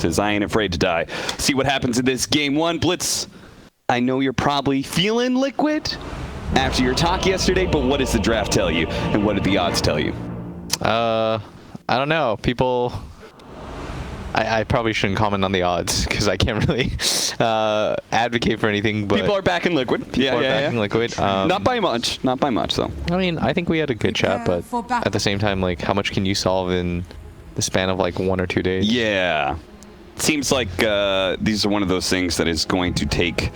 Says, I ain't afraid to die. See what happens in this game one. Blitz, I know you're probably feeling liquid after your talk yesterday, but what does the draft tell you, and what did the odds tell you? I don't know. People... I probably shouldn't comment on the odds because I can't really advocate for anything. But people are back in liquid. People are back in liquid. Not by much. Not by much, though. I mean, I think we had a good chat, but at the same time, like, how much can you solve in the span of like 1 or 2 days? Yeah. Seems like these are one of those things that is going to take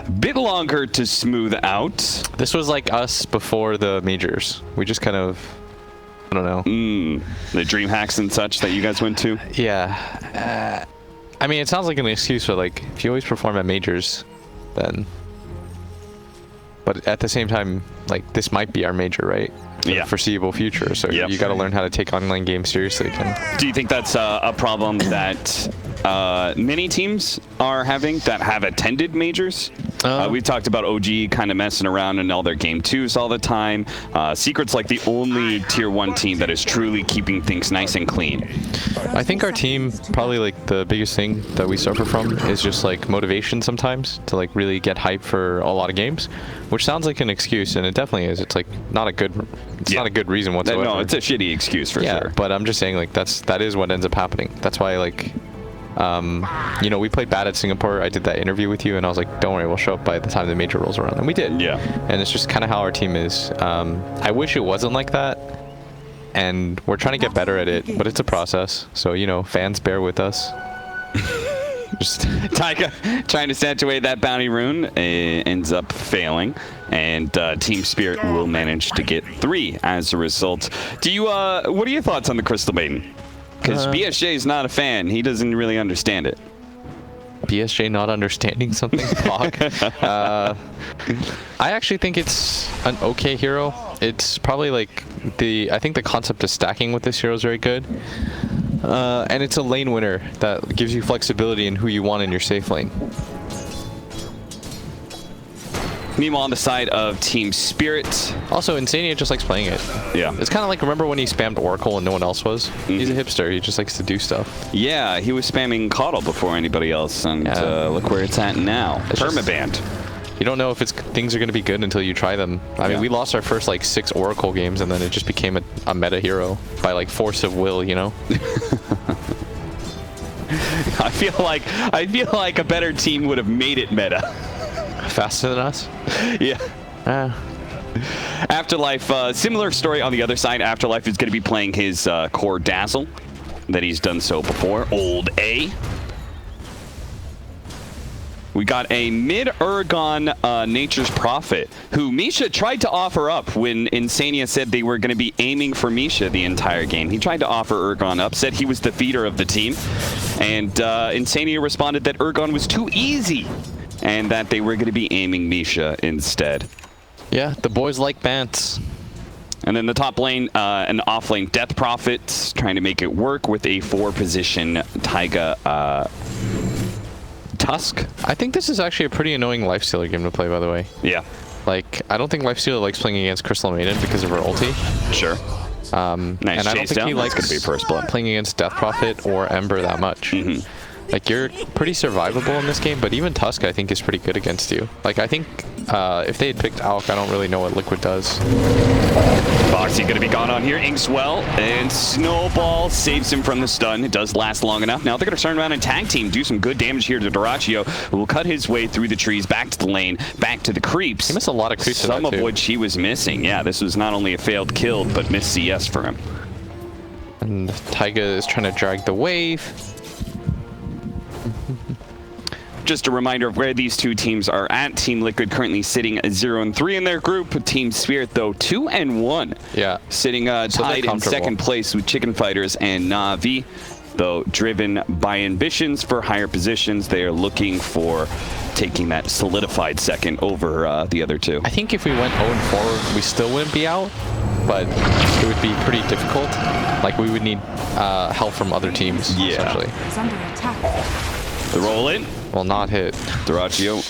a bit longer to smooth out. This was like us before the majors. We just kind of, I don't know. The dream hacks and such that you guys went to? Yeah. I mean, it sounds like an excuse, but like, if you always perform at majors, then... But at the same time, like, this might be our major, right? Yeah. Foreseeable future, so you got to learn how to take online games seriously again. Do you think that's a problem that many teams are having that have attended majors? We've talked about OG kind of messing around in all their game 2s all the time. Secret's like the only tier 1 team that is truly keeping things nice and clean. I think our team, probably like the biggest thing that we suffer from is just like motivation sometimes to like really get hyped for a lot of games, which sounds like an excuse, and it definitely is. It's like not a good, not a good reason whatsoever. No, it's a shitty excuse for sure. But I'm just saying, like, that is what ends up happening. That's why, like, you know, we played bad at Singapore. I did that interview with you, and I was like, don't worry, we'll show up by the time the major rolls around. And we did. Yeah. And it's just kind of how our team is. I wish it wasn't like that, and we're trying to get better at it, but it's a process. So, you know, fans, bear with us. Just Taiga trying to saturate that bounty rune ends up failing, and Team Spirit will manage to get 3 as a result. Do you what are your thoughts on the Crystal Maiden? Because BSJ is not a fan. He doesn't really understand it. BSJ not understanding something? Fuck. I actually think it's an okay hero. It's probably like I think the concept of stacking with this hero is very good. And it's a lane winner that gives you flexibility in who you want in your safe lane. Meanwhile, on the side of Team Spirit. Also, Insania just likes playing it. Yeah. It's kind of like, remember when he spammed Oracle and no one else was? He's a hipster. He just likes to do stuff. Yeah, he was spamming Coddle before anybody else, and look where it's at now. Permabanned. You don't know if things are going to be good until you try them. I mean, we lost our first like 6 Oracle games, and then it just became a meta hero by like force of will, you know? I feel like a better team would have made it meta. Faster than us? Yeah. Afterlife, similar story on the other side. Afterlife is going to be playing his core Dazzle that he's done so before. Old A. We got a mid-Urgon Nature's Prophet, who Misha tried to offer up when Insania said they were going to be aiming for Misha the entire game. He tried to offer Urgon up, said he was the feeder of the team, and Insania responded that Urgon was too easy, and that they were going to be aiming Misha instead. Yeah, the boys like Bants. And then the top lane, an off lane Death Prophet, trying to make it work with a 4-position Taiga Tusk. I think this is actually a pretty annoying Lifestealer game to play, by the way. Yeah. Like, I don't think Lifestealer likes playing against Crystal Maiden because of her ulti. Sure. Nice, and I don't think he likes gonna be first blood. playing against Death Prophet or Ember that much. Like, you're pretty survivable in this game, but even Tusk, I think, is pretty good against you. Like, I think if they had picked Alk, I don't really know what Liquid does. Foxy going to be gone on here. Inkswell and Snowball saves him from the stun. It does last long enough. Now they're going to turn around and tag team, do some good damage here to Doraccio, who will cut his way through the trees, back to the lane, back to the creeps. He missed a lot of creeps. Some of which he was missing. Yeah, this was not only a failed kill, but missed CS for him. And Taiga is trying to drag the wave. Just a reminder of where these two teams are at. Team Liquid currently sitting at 0-3 in their group. Team Spirit, though, 2-1. Yeah. Sitting tied in second place with Chicken Fighters and Na'Vi. Though driven by ambitions for higher positions, they are looking for taking that solidified second over the other two. I think if we went 0-4, we still wouldn't be out, but it would be pretty difficult. Like, we would need help from other teams, essentially. It's under attack. The roll in. Will not hit. Doraccio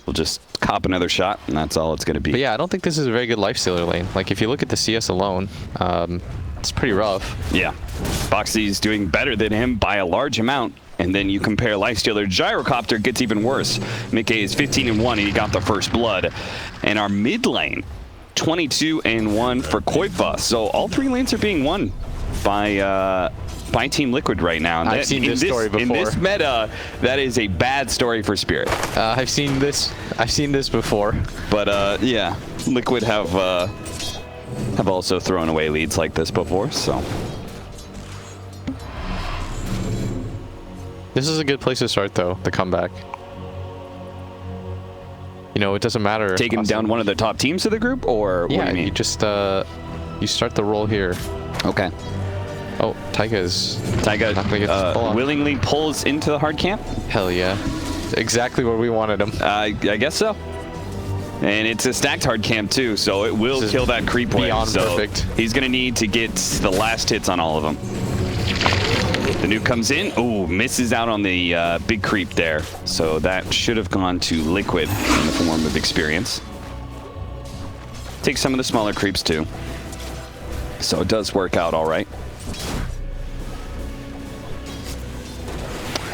will just cop another shot, and that's all it's going to be. But yeah, I don't think this is a very good Lifestealer lane. Like, if you look at the CS alone, it's pretty rough. Yeah. Foxy's doing better than him by a large amount. And then you compare Lifestealer Gyrocopter, gets even worse. Mickey is 15-1, and he got the first blood. And our mid lane, 22-1 for Koifa. So all 3 lanes are being won by Team Liquid right now. And I've seen this story before. In this meta, that is a bad story for Spirit. I've seen this before. But yeah, Liquid have also thrown away leads like this before, so. This is a good place to start, though, the comeback. You know, it doesn't matter. Taking down one of the top teams of the group, or yeah, what do you mean? You just you start the roll here. Okay. Oh, Taiga willingly pulls into the hard camp. Hell yeah. Exactly where we wanted him. I guess so. And it's a stacked hard camp too, so it will kill that creep wave. Beyond so perfect. He's going to need to get the last hits on all of them. The nuke comes in. Ooh, misses out on the big creep there. So that should have gone to Liquid in the form of experience. Take some of the smaller creeps too. So it does work out all right.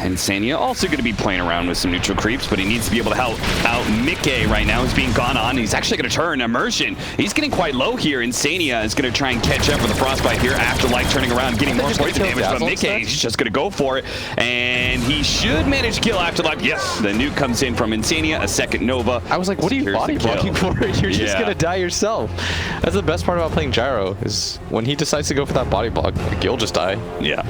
And Sanya also going to be playing around with some neutral creeps, but he needs to be able to help out Mickey right now. He's being gone on. He's actually going to turn Immersion. He's getting quite low here, and Sanya is going to try and catch up with the Frostbite here. Afterlife turning around, getting more poison damage, but Mickey's just going to go for it. And he should manage to kill Afterlife. Yes, the nuke comes in from Insania, a second Nova. I was like, what are you body blocking for? You're just going to die yourself. That's the best part about playing Gyro, is when he decides to go for that body block, you'll just die. Yeah.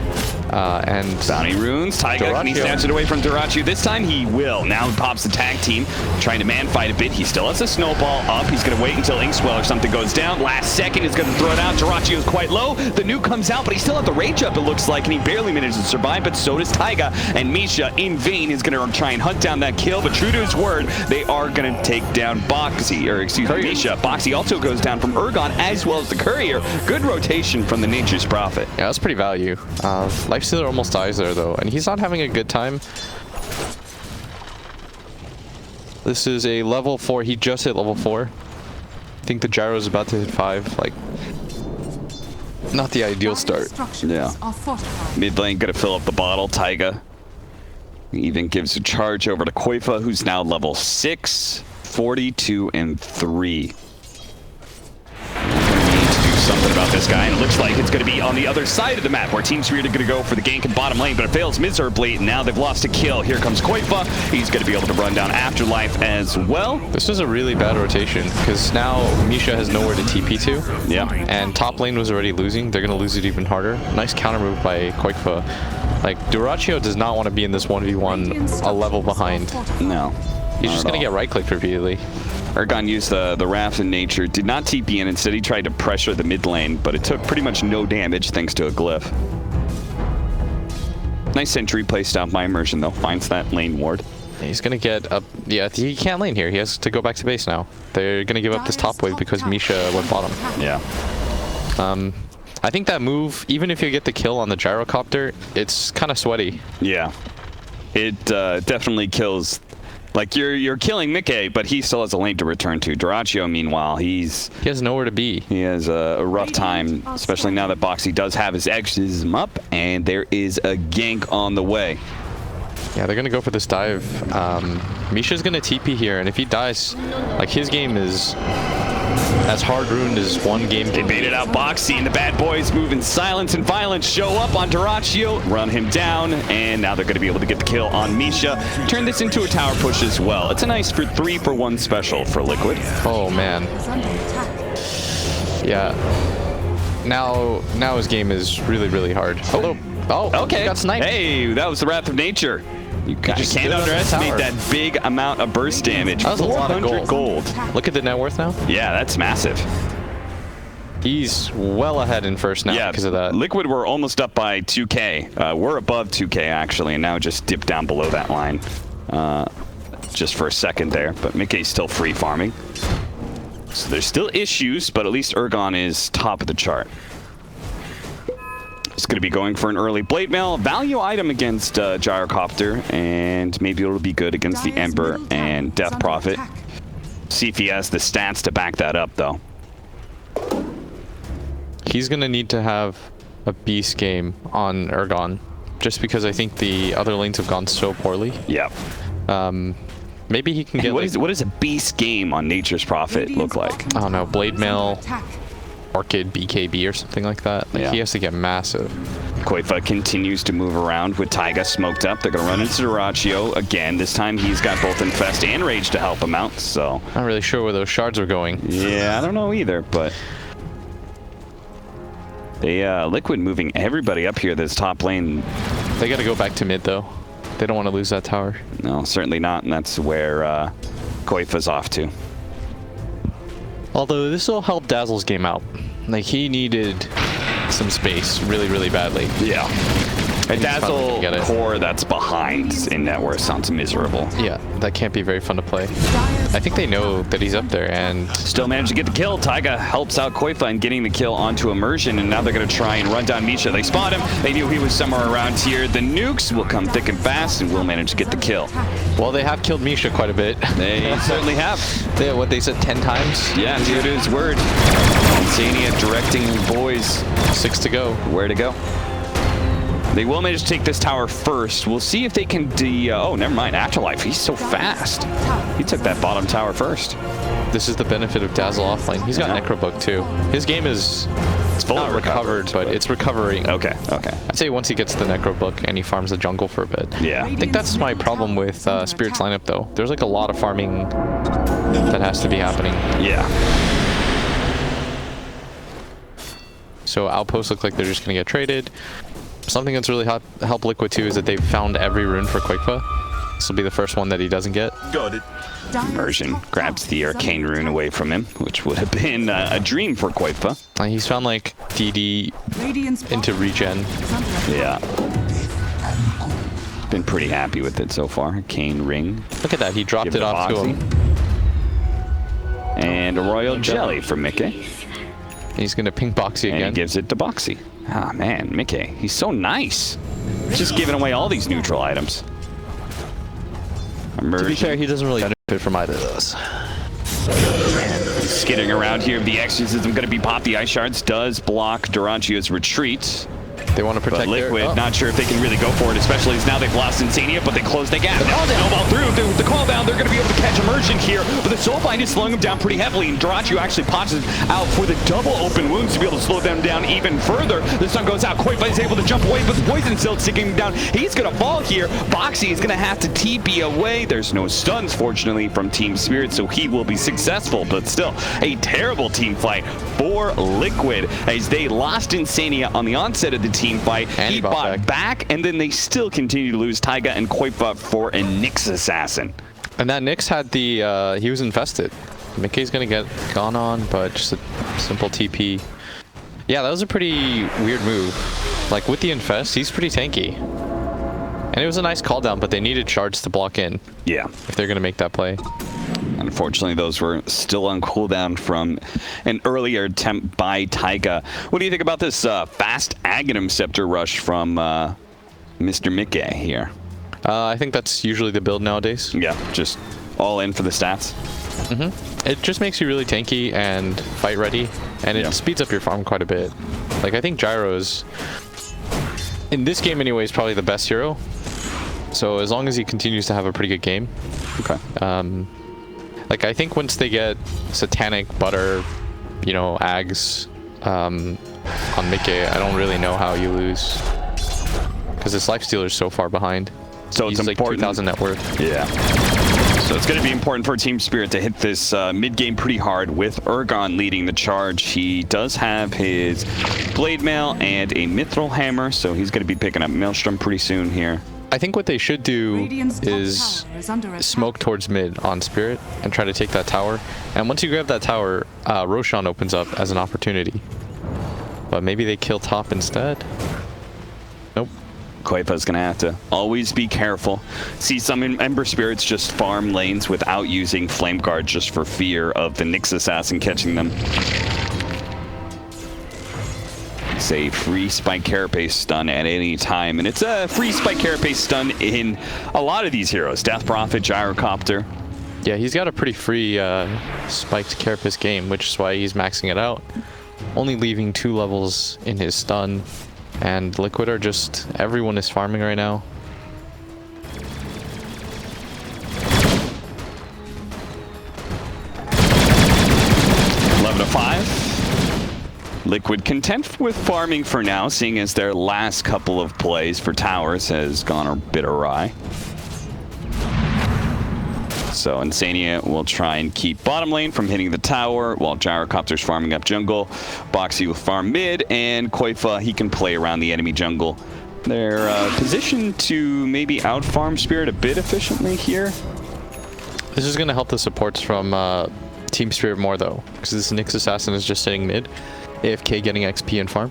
And Bounty Runes, Taiga, can he snatch it away from Durachu? This time he will. Now he pops the tag team, trying to man fight a bit. He still has a snowball up. He's going to wait until Inkswell or something goes down. Last second, he's going to throw it out. Durachu is quite low. The nuke comes out, but he still has the rage up, it looks like, and he barely manages to survive, but so does Taiga. And Misha, in vain, is going to try and hunt down that kill, but true to his word, they are going to take down Boxy, or excuse me, Misha. Boxy also goes down from Ergon, as well as the Courier. Good rotation from the Nature's Prophet. Yeah, that's pretty value. Lifestealer almost dies there, though, and he's not having a good time. This is a level 4. He just hit level 4. I think the Gyro is about to hit 5. Like, not the ideal start. Yeah. Mid lane gonna fill up the bottle. Taiga even gives a charge over to Koifa, who's now level 6, 42-3. Something about this guy, and it looks like it's going to be on the other side of the map where Team Spirit are going to go for the gank in bottom lane, but it fails miserably. Now they've lost a kill. Here comes Koifa. He's going to be able to run down Afterlife as well. This is a really bad rotation because now Misha has nowhere to TP to. Yeah. And top lane was already losing. They're going to lose it even harder. Nice counter move by Koifa. Like, Duracio does not want to be in this 1v1 a level behind. No. He's just going to get right-clicked repeatedly. Ergon used the Wrath in Nature, did not TP in. Instead, he tried to pressure the mid lane, but it took pretty much no damage thanks to a glyph. Nice sentry placed out by Immersion, though. Finds that lane ward. He's going to get up. Yeah, he can't lane here. He has to go back to base now. They're going to give up this top wave because Misha went bottom. Yeah. I think that move, even if you get the kill on the Gyrocopter, it's kind of sweaty. Yeah. It definitely kills. Like, you're killing Mickey, but he still has a lane to return to. Duracio, meanwhile, he has nowhere to be. He has a rough time, especially now that Boxy does have his exorcism up, and there is a gank on the way. Yeah, they're gonna go for this dive. Misha's gonna TP here, and if he dies, like, his game is as hard ruined as one game. They baited out Boxy, and the bad boys move in silence and violence, show up on Duracio, run him down, and now they're going to be able to get the kill on Misha. Turn this into a tower push as well. It's a nice 3-for-1 special for Liquid. Oh, man. Yeah. Now his game is really, really hard. Oh, okay. Got sniped. Hey, that was the Wrath of Nature. You can't underestimate that big amount of burst damage. That was a lot of gold. Look at the net worth now. Yeah, that's massive. He's well ahead in first now because of that. Liquid were almost up by 2K. We're above 2K, actually, and now just dipped down below that line just for a second there. But Mickey's still free farming. So there's still issues, but at least Ergon is top of the chart. It's going to be going for an early Blade Mail, value item against Gyrocopter, and maybe it'll be good against the Ember and Death Prophet. See if he has the stats to back that up, though. He's going to need to have a beast game on Ergon. just because I think the other lanes have gone so poorly. Yeah. Maybe he can get. What does a beast game on Nature's Prophet look like? I don't know, Blade Mail, Orchid, BKB, or something like that. Like, yeah. He has to get massive. Koifa continues to move around with Taiga smoked up. They're going to run into Duraccio again. This time he's got both Infest and Rage to help him out, so... Not really sure where those shards are going. Yeah, I don't know either, but... They, Liquid moving everybody up here this top lane. They got to go back to mid, though. They don't want to lose that tower. No, certainly not, and that's where Koifa's off to. Although this will help Dazzle's game out. Like, he needed some space really, really badly. Yeah. A Dazzle core that's behind in net worth sounds miserable. Yeah, that can't be very fun to play. I think they know that he's up there and... Still managed to get the kill. Taiga helps out Koifa in getting the kill onto Immersion, and now they're going to try and run down Misha. They spot him. They knew he was somewhere around here. The nukes will come thick and fast and will manage to get the kill. Well, they have killed Misha quite a bit. They certainly have. Yeah, what they said, 10 times? Yeah, dude, his word. Insania directing the boys. 6 to go. Where to go? They will manage to take this tower first. We'll see if they can oh, never mind. Afterlife, he's so fast. He took that bottom tower first. This is the benefit of Dazzle offlane. He's got Necrobook too. His game is not recovered, but it's recovering. Okay, okay. I'd say once he gets the Necrobook and he farms the jungle for a bit. Yeah. I think that's my problem with Spirit's lineup though. There's like a lot of farming that has to be happening. Yeah. So outposts look like they're just going to get traded. Something that's really helped Liquid too is that they've found every rune for Koifa. This will be the first one that he doesn't get. Got it. Immersion grabs the arcane rune away from him, which would have been a dream for Koifa. He's found like DD into regen. Yeah. Been pretty happy with it so far. Arcane ring. Look at that, he dropped it off to him. And a royal jelly for Mickey. He's gonna ping Boxy again. And he gives it to Boxy. Ah, man, Mickey, he's so nice. Just giving away all these neutral items. Immersion. To be fair, he doesn't really benefit from either of those. Skidding around here. The exorcism going to be pop. The ice shards does block Duraccio's retreat. They want to protect Liquid, not sure if they can really go for it, especially as now they've lost Insania, but they close the gap. Now snowball through with the call down. They're going to be able to catch Immersion here, but the Soulbind is slowing them down pretty heavily, and Duraccio actually pauses out for the double open wounds to be able to slow them down even further. The sun goes out. Koifa is able to jump away, but the poison still sticking him down. He's going to fall here. Boxy is going to have to TP away. There's no stuns, fortunately, from Team Spirit, so he will be successful, but still a terrible team fight for Liquid as they lost Insania on the onset of the team fight. And he bought back, and then they still continue to lose Taiga and Koifa for a Nyx assassin. And that Nyx had the, he was infested. Mickey's gonna get gone on, but just a simple TP. Yeah, that was a pretty weird move. Like with the infest, he's pretty tanky. And it was a nice call down, but they needed shards to block in. Yeah. If they're gonna make that play. Unfortunately, those were still on cooldown from an earlier attempt by Taiga. What do you think about this fast Aghanim Scepter rush from Mr. Mickey here? I think that's usually the build nowadays. Yeah, just all in for the stats. It just makes you really tanky and fight ready, and it speeds up your farm quite a bit. Like, I think Gyro is, in this game anyway, is probably the best hero. So as long as he continues to have a pretty good game. Okay. Like, I think once they get Satanic, Butter, you know, Ags on Mickey, I don't really know how you lose. Because his lifestealer is so far behind. So it's like important. 2,000 net worth. Yeah. So it's going to be important for Team Spirit to hit this mid-game pretty hard with Urgon leading the charge. He does have his Blade Mail and a Mithril Hammer, so he's going to be picking up Maelstrom pretty soon here. I think what they should do is smoke towards mid on Spirit and try to take that tower. And once you grab that tower, Roshan opens up as an opportunity. But maybe they kill top instead. Nope. Koifa's going to have to always be careful. See some Ember Spirits just farm lanes without using Flame Guard just for fear of the Nyx Assassin catching them. It's a free Spike Carapace stun at any time, and it's a free Spike Carapace stun in a lot of these heroes. Death Prophet, Gyrocopter. Yeah, he's got a pretty free spiked Carapace game, which is why he's maxing it out. Only leaving 2 levels in his stun. And Liquid are just, everyone is farming right now. Liquid content with farming for now, seeing as their last couple of plays for towers has gone a bit awry. So Insania will try and keep bottom lane from hitting the tower, while Gyrocopter's farming up jungle. Boxy will farm mid, and Koifa, he can play around the enemy jungle. They're positioned to maybe out-farm Spirit a bit efficiently here. This is going to help the supports from Team Spirit more, though, because this Nyx Assassin is just sitting mid, AFK getting XP and farm.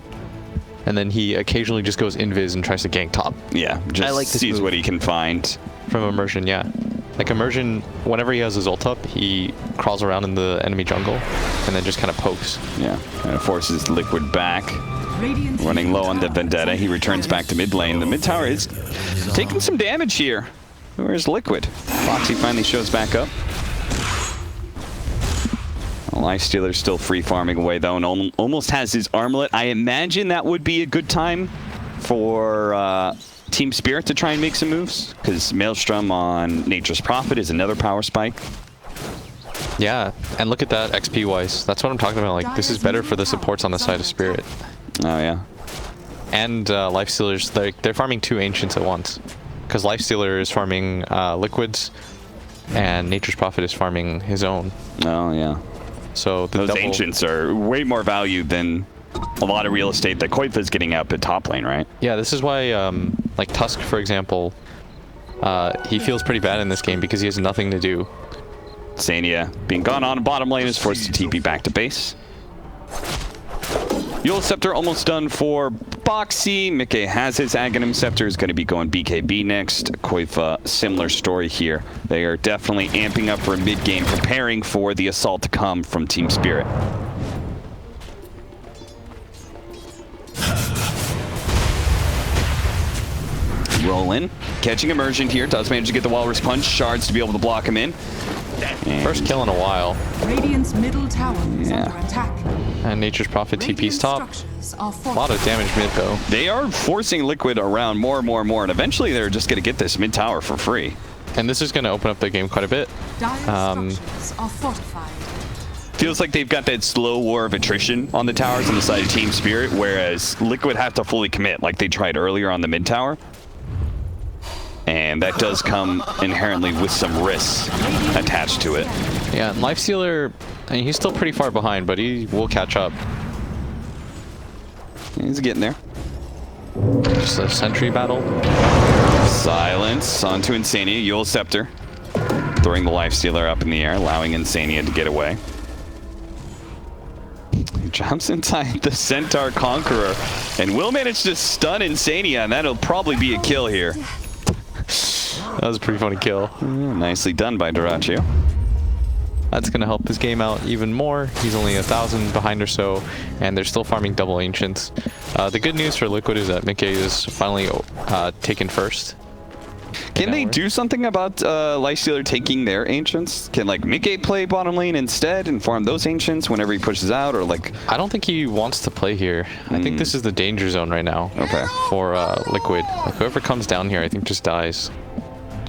And then he occasionally just goes invis and tries to gank top. Yeah, just sees what he can find. From Immersion, yeah. Like Immersion, whenever he has his ult up, he crawls around in the enemy jungle and then just kind of pokes. Yeah, and it forces Liquid back. Running low on the Vendetta, he returns back to mid lane. The mid tower is taking some damage here. Where's Liquid? Foxy finally shows back up. Lifestealer's still free farming away though, and almost has his armlet. I imagine that would be a good time for Team Spirit to try and make some moves, because Maelstrom on Nature's Prophet is another power spike. Yeah, and look at that XP wise. That's what I'm talking about. Like, this is better for the supports on the side of Spirit. Oh yeah. And Lifestealers, they're farming two Ancients at once, because Lifestealer is farming Liquids, and Nature's Prophet is farming his own. Oh yeah. So those Ancients are way more value than a lot of real estate that Koifa is getting up at top lane, right? Yeah, this is why, like Tusk, for example, he feels pretty bad in this game because he has nothing to do. Sania, being gone on bottom lane, is forced to TP back to base. Eul's Scepter almost done for Boxy. Mickey has his Aghanim Scepter, is going to be going BKB next. Koifa, similar story here. They are definitely amping up for a mid-game, preparing for the assault to come from Team Spirit. Roll in, catching Immersion here, does manage to get the Walrus Punch, shards to be able to block him in. And first kill in a while. Radiant's middle tower is under attack. And Nature's Prophet TP's top. A lot of damage mid though. They are forcing Liquid around more and more and more, and eventually they're just going to get this mid tower for free. And this is going to open up the game quite a bit. Structures are fortified. Feels like they've got that slow war of attrition on the towers on the side of Team Spirit, whereas Liquid have to fully commit like they tried earlier on the mid tower. And that does come inherently with some risks attached to it. Yeah, and Lifestealer, I mean, he's still pretty far behind, but he will catch up. He's getting there. Just a sentry battle. Silence onto Insania. Eul's Scepter. Throwing the Lifestealer up in the air, allowing Insania to get away. He jumps inside the Centaur Conqueror and will manage to stun Insania, and that'll probably be a kill here. That was a pretty funny kill. Nicely done by Dyrachyo. That's going to help his game out even more. He's only 1,000 behind or so, and they're still farming double Ancients. The good news for Liquid is that Mickey is finally taken first. Can they do something about Lifestealer taking their Ancients? Can like Mickey play bottom lane instead and farm those Ancients whenever he pushes out, or like? I don't think he wants to play here. I think this is the danger zone right now. Okay. For Liquid, like whoever comes down here, I think just dies.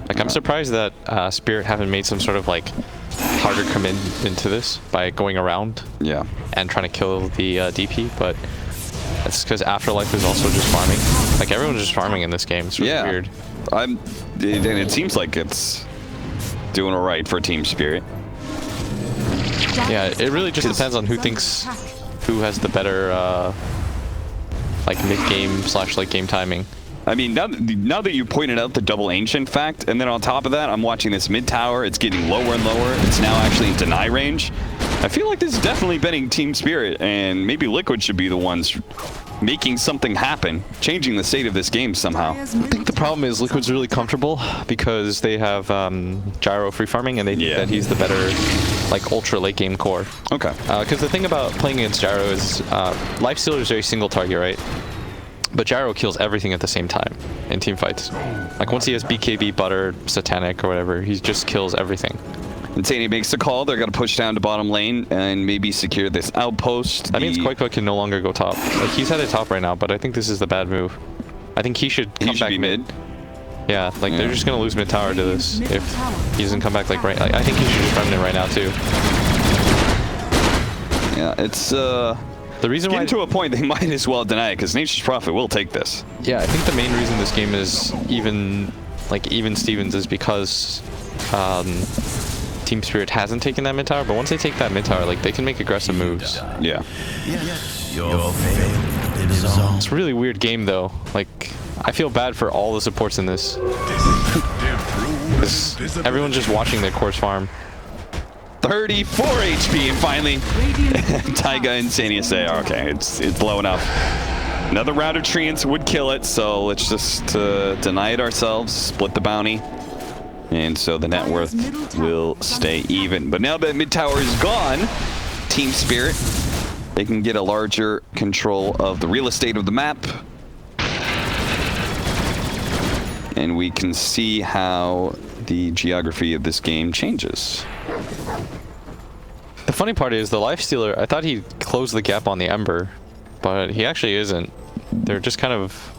Like I'm surprised that Spirit haven't made some sort of like harder commit into this by going around. Yeah. And trying to kill the DP, but that's because Afterlife is also just farming. Like everyone's just farming in this game. It's really weird. And it seems like it's doing all right for Team Spirit. Yeah, it really just depends on who thinks who has the better like mid-game / late game timing. I mean, now that you pointed out the double Ancient fact, and then on top of that, I'm watching this mid tower. It's getting lower and lower. It's now actually in deny range. I feel like this is definitely betting Team Spirit, and maybe Liquid should be the ones making something happen, changing the state of this game somehow. I think the problem is Liquid's really comfortable because they have Gyro free farming, and they think that he's the better, like, ultra late game core. Okay. Because the thing about playing against Gyro is Lifestealer is very single target, right? But Gyro kills everything at the same time in team fights. Like once he has BKB, Butter, Satanic, or whatever, he just kills everything. Insania makes the call. They're going to push down to bottom lane and maybe secure this outpost. That means Quake can no longer go top. Like, he's at the top right now, but I think this is the bad move. I think he should come back mid. Yeah, like they're just gonna lose mid tower to this if he doesn't come back like right. Like, I think he should just run it right now too. Yeah, it's the reason why to a point they might as well deny it because Nature's Prophet will take this. Yeah, I think the main reason this game is even Stevens is because Team Spirit hasn't taken that mid tower, but once they take that mid tower, like they can make aggressive moves. Yeah. It's a really weird game though. Like I feel bad for all the supports in this. Everyone's just watching their course farm. 34 HP and finally Taiga and Insania say, okay, it's blowing up. Another round of treants would kill it, so let's just deny it ourselves, split the bounty. And so the net worth will stay even. But now that mid tower is gone, Team Spirit, they can get a larger control of the real estate of the map. And we can see how the geography of this game changes. The funny part is the Lifestealer, I thought he'd close the gap on the Ember, but he actually isn't. They're just kind of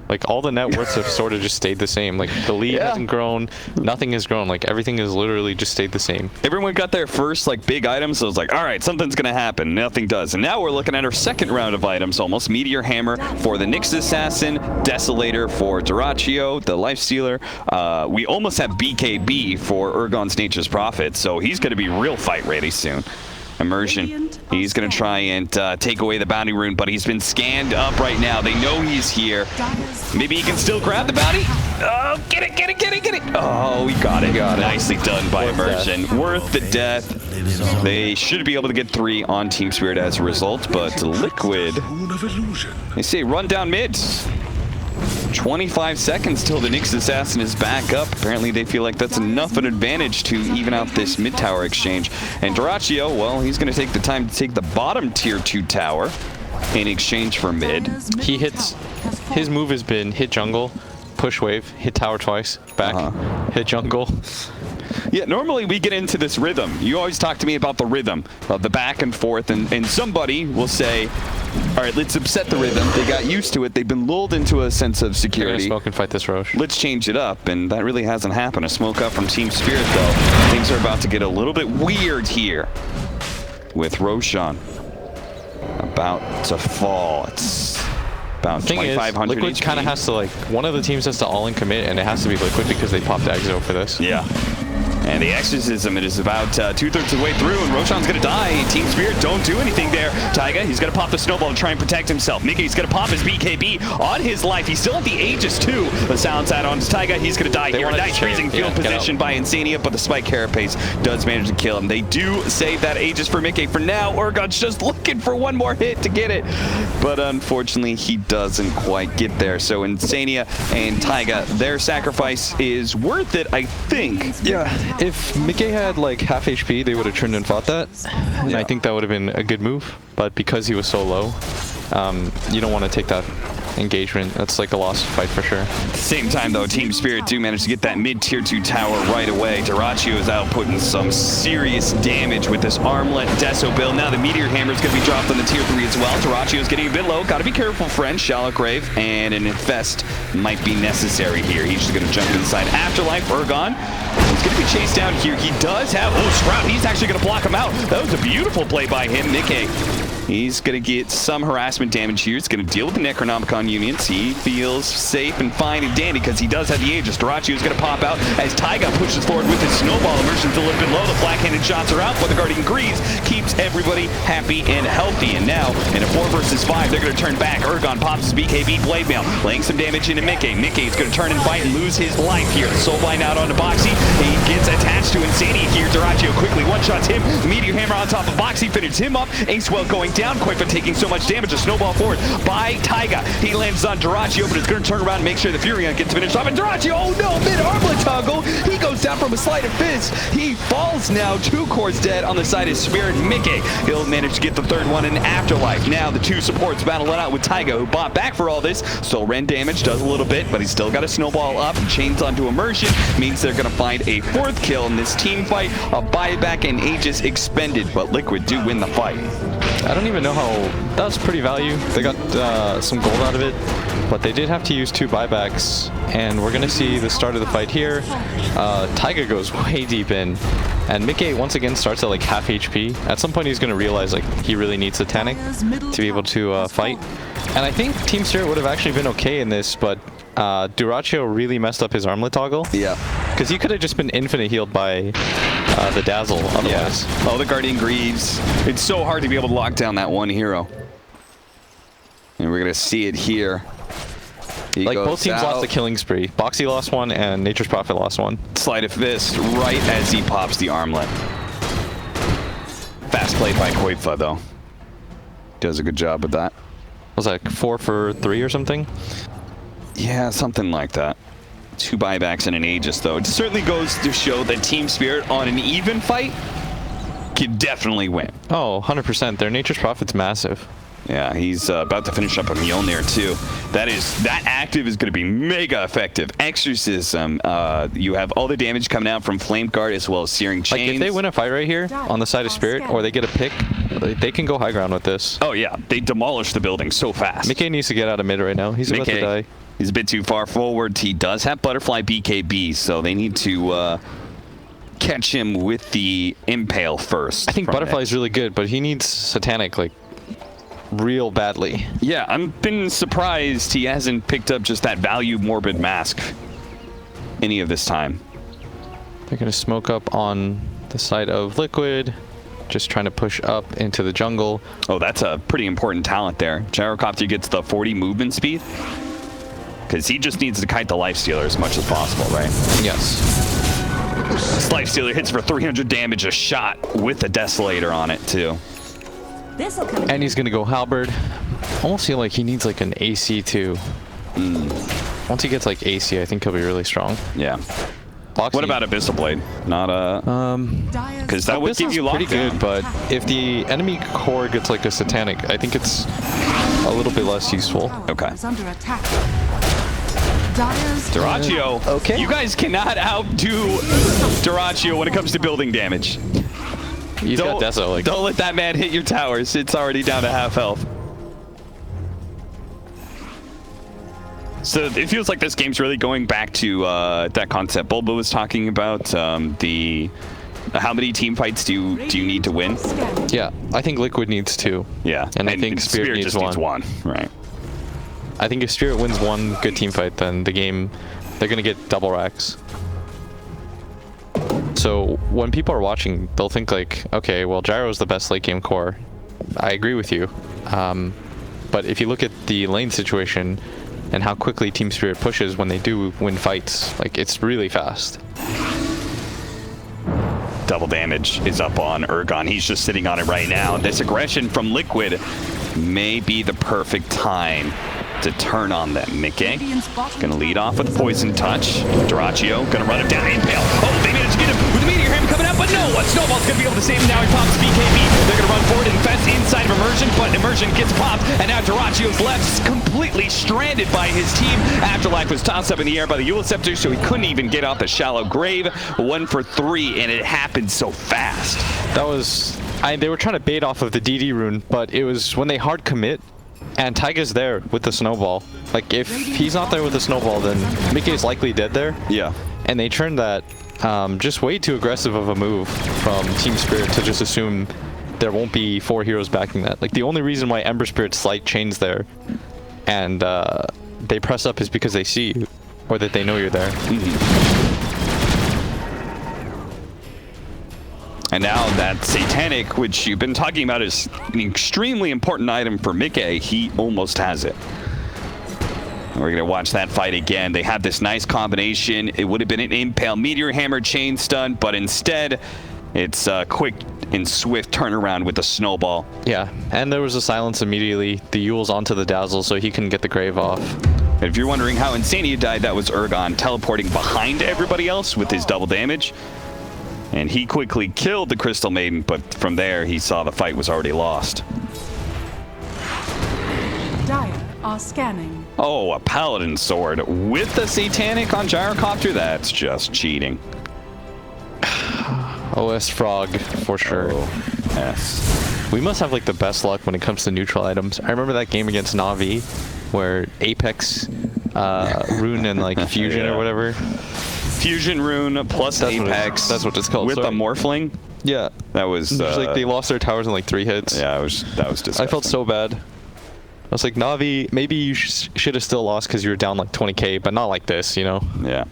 like all the net worths have sort of just stayed the same. Like the lead hasn't grown, nothing has grown. Like everything has literally just stayed the same. Everyone got their first like big items, so it's like, all right, something's gonna happen. Nothing does. And now we're looking at our second round of items almost. Meteor Hammer for the Nyx Assassin, Desolator for Dyrachyo, the Lifestealer. We almost have BKB for Urgon's Nature's Prophet, so he's gonna be real fight ready soon. Immersion. He's going to try and take away the bounty rune, but he's been scanned up right now. They know he's here. Maybe he can still grab the bounty. Oh, get it, get it, get it, get it. Oh, we got it. Nicely done by Immersion. Worth the death. They should be able to get 3 on Team Spirit as a result, but Liquid, they say run down mid. 25 seconds till the Nyx Assassin is back up. Apparently they feel like that's enough an advantage to even out this mid tower exchange. And Dyrachyo, well, he's going to take the time to take the bottom tier 2 tower in exchange for mid. He hits, his move has been hit jungle, push wave, hit tower twice, back, hit jungle. Yeah, normally we get into this rhythm. You always talk to me about the rhythm of the back and forth, and somebody will say, all right, let's upset the rhythm. They got used to it. They've been lulled into a sense of security. Smoke and fight this Roche. Let's change it up, and that really hasn't happened. A smoke up from Team Spirit, though. Things are about to get a little bit weird here with Roshan about to fall. It's about 2,500 Liquid kind of has to, like, one of the teams has to all-in commit, and it has to be Liquid because they popped Exo for this. Yeah. And the Exorcism, it is about 2/3 of the way through, and Roshan's going to die. Team Spirit don't do anything there. Taiga, he's going to pop the snowball to try and protect himself. Mickey's going to pop his BKB on his life. He's still at the Aegis, too. The sound side on Taiga. He's going to die here. Nice freezing field position by Insania, but the Spike Carapace does manage to kill him. They do save that Aegis for Mickey. For now, Urgon's just looking for one more hit to get it. But unfortunately, he doesn't quite get there. So Insania and Taiga, their sacrifice is worth it, I think. Yeah. If Mickey had like half HP, they would have turned and fought that. And I think that would have been a good move. But because he was so low, you don't want to take that engagement. That's like a lost fight for sure. At the same time, though, Team Spirit do manage to get that mid-tier 2 tower right away. Dyrachyo is out putting some serious damage with this armlet Deso build. Now the Meteor Hammer is going to be dropped on the tier 3 as well. Dyrachyo is getting a bit low. Got to be careful, friend. Shallow Grave and an Infest might be necessary here. He's just going to jump inside Afterlife. Urgon, he's going to be chased down here. He does have... Oh, Sprout, he's actually going to block him out. That was a beautiful play by him. Nikkei, he's going to get some harassment damage here. He's going to deal with the Necronomicon Unions. He feels safe and fine and dandy because he does have the Aegis. Dyrachyo is going to pop out as Taiga pushes forward with his snowball. Immersion's a little bit low. The black-handed shots are out, but the Guardian Greaves keeps everybody happy and healthy. And now, in a 4 versus 5, they're going to turn back. Urgon pops his BKB Blade Mail, laying some damage into Mickey. Mickey is going to turn and fight and lose his life here. The Soulblind out onto Boxy. He gets attached to Insania here. Dyrachyo quickly one-shots him. The Meteor Hammer on top of Boxy finishes him up. Acewell going down. Quifa taking so much damage. A snowball forward by Taiga. He lands on Dyrachyo, but it's going to turn around and make sure the Furion gets finished off. And Dyrachyo, oh no, mid-armlet toggle. He goes down out from a sleight of fist. He falls now. 2 cores dead on the side of Spirit. Mickey, he'll manage to get the 3rd one in Afterlife. Now the 2 supports battle it out with Taiga, who bought back for all this. Still Ren damage, does a little bit, but he's still got a snowball up. Chains onto Immersion, means they're going to find a 4th kill in this team fight. A buyback and Aegis expended, but Liquid do win the fight. I don't even know how... That was pretty value. They got some gold out of it, but they did have to use 2 buybacks, and we're going to see the start of the fight here. Taiga goes way deep in, and Mickey once again starts at like half HP. At some point he's going to realize like he really needs the Titanic to be able to fight. And I think Team Spirit would have actually been okay in this, but Dyrachyo really messed up his armlet toggle. Yeah. Because he could have just been infinite healed by the Dazzle otherwise. Yeah. Oh, the Guardian Greaves. It's so hard to be able to lock down that one hero. And we're going to see it here. Like both teams lost a killing spree. Boxy lost one and Nature's Prophet lost one. Sleight of fist right as he pops the armlet. Fast play by Koifa though. Does a good job with that. Was that 4 for 3 or something? Yeah, something like that. 2 buybacks and an Aegis though. It certainly goes to show that Team Spirit on an even fight can definitely win. Oh, 100%. Their Nature's Prophet's massive. Yeah, he's about to finish up a Mjolnir too. That active is going to be mega effective. Exorcism, you have all the damage coming out from Flame Guard as well as Searing Chains. Like if they win a fight right here on the side of Spirit, or they get a pick, they can go high ground with this. Oh yeah, they demolish the building so fast. Mickey needs to get out of mid right now. He's about to die. He's a bit too far forward. He does have Butterfly BKB, so they need to catch him with the Impale first. I think Butterfly's really good, but he needs Satanic like real badly. Yeah, I've been surprised he hasn't picked up just that value Morbid Mask any of this time. They're going to smoke up on the side of Liquid, just trying to push up into the jungle. Oh, that's a pretty important talent there. Gyrocopter gets the 40 movement speed, because he just needs to kite the Lifestealer as much as possible, right? Yes. This Lifestealer hits for 300 damage a shot with the Desolator on it, too. And he's going to go Halberd. Almost feel like he needs like an AC too. Once he gets like AC, I think he'll be really strong. Yeah. Boxy. What about Abyssal Blade? Not a... Because that would give you lockdown. Pretty good, but if the enemy core gets like a Satanic, I think it's a little bit less useful. Okay. Under attack. Dyrachyo. Okay. You guys cannot outdo Dyrachyo when it comes to building damage. He's got Deso, like... Don't let that man hit your towers. It's already down to half health. So it feels like this game's really going back to that concept Bulba was talking about. How many team fights do you need to win? Yeah, I think Liquid needs 2. Yeah, and I think Spirit just needs needs one. Right. I think if Spirit wins one good team fight, then the game, they're gonna get double racks. So when people are watching, they'll think like, okay, well, Gyro's the best late game core. I agree with you. But if you look at the lane situation and how quickly Team Spirit pushes when they do win fights, like it's really fast. Double damage is up on Ergon. He's just sitting on it right now. This aggression from Liquid may be the perfect time to turn on them. Mickey gonna lead off with Poison Touch. Dyrachyo gonna run him down. Impale. Oh, they managed to get him with the Meteor Hammer coming out, but no, a Snowball's gonna be able to save him. Now he pops BKB. They're gonna run forward and fence inside of Immersion, but Immersion gets popped, and now Dyrachyo's left completely stranded by his team. Afterlife was tossed up in the air by the Eula Scepter, so he couldn't even get off the shallow grave. 1 for 3, and it happened so fast. That was... they were trying to bait off of the DD rune, but it was when they hard commit, and Taiga's there with the snowball. Like, if he's not there with the snowball, then Mickey's likely dead there. Yeah. And they turned that just way too aggressive of a move from Team Spirit to just assume there won't be 4 heroes backing that. Like, the only reason why Ember Spirit slight chains there and they press up is because they see you, or that they know you're there. And now that Satanic, which you've been talking about is an extremely important item for Mickey, he almost has it. We're going to watch that fight again. They have this nice combination. It would have been an Impale Meteor Hammer chain stun, but instead it's a quick and swift turnaround with the Snowball. Yeah, and there was a silence immediately. The Yule's onto the Dazzle, so he couldn't get the Grave off. And if you're wondering how Insania died, that was Urgon teleporting behind everybody else with his double damage. And he quickly killed the Crystal Maiden, but from there he saw the fight was already lost. Dire are scanning. Oh, a Paladin Sword with the Satanic on Gyrocopter? That's just cheating. OS Frog, for sure. Oh, yes. We must have like the best luck when it comes to neutral items. I remember that game against Na'Vi where Apex, Rune, and like Fusion or whatever. Fusion Rune plus Apex. That's what it's called. With a Morphling? Yeah. That was... like they lost their towers in like 3 hits. Yeah, that was disgusting. I felt so bad. I was like, Na'Vi, maybe you should have still lost because you were down like 20k, but not like this, you know? Yeah.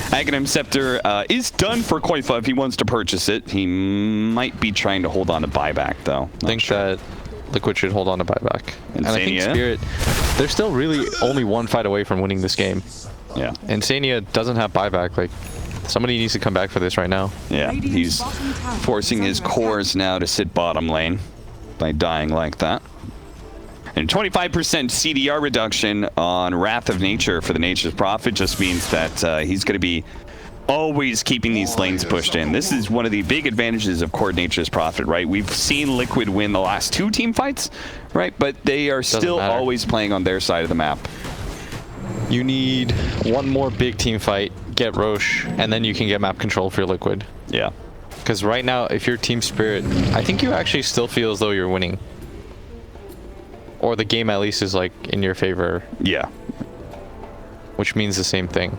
Aghanim Scepter is done for Koifa if he wants to purchase it. He might be trying to hold on to buyback, though. I think that Liquid should hold on to buyback. And I think Spirit, they're still really only 1 fight away from winning this game. Yeah. Insania doesn't have buyback. Like, somebody needs to come back for this right now. Yeah, he's forcing his cores now to sit bottom lane by dying like that. And 25% CDR reduction on Wrath of Nature for the Nature's Prophet just means that he's going to be always keeping these lanes pushed in. This is one of the big advantages of Core Nature's Prophet, right? We've seen Liquid win the last 2 team fights, right? But they are still always playing on their side of the map. You need 1 more big team fight, get Roche, and then you can get map control for your Liquid. Yeah. Because right now, if you're Team Spirit, I think you actually still feel as though you're winning. Or the game at least is like in your favor. Yeah. Which means the same thing.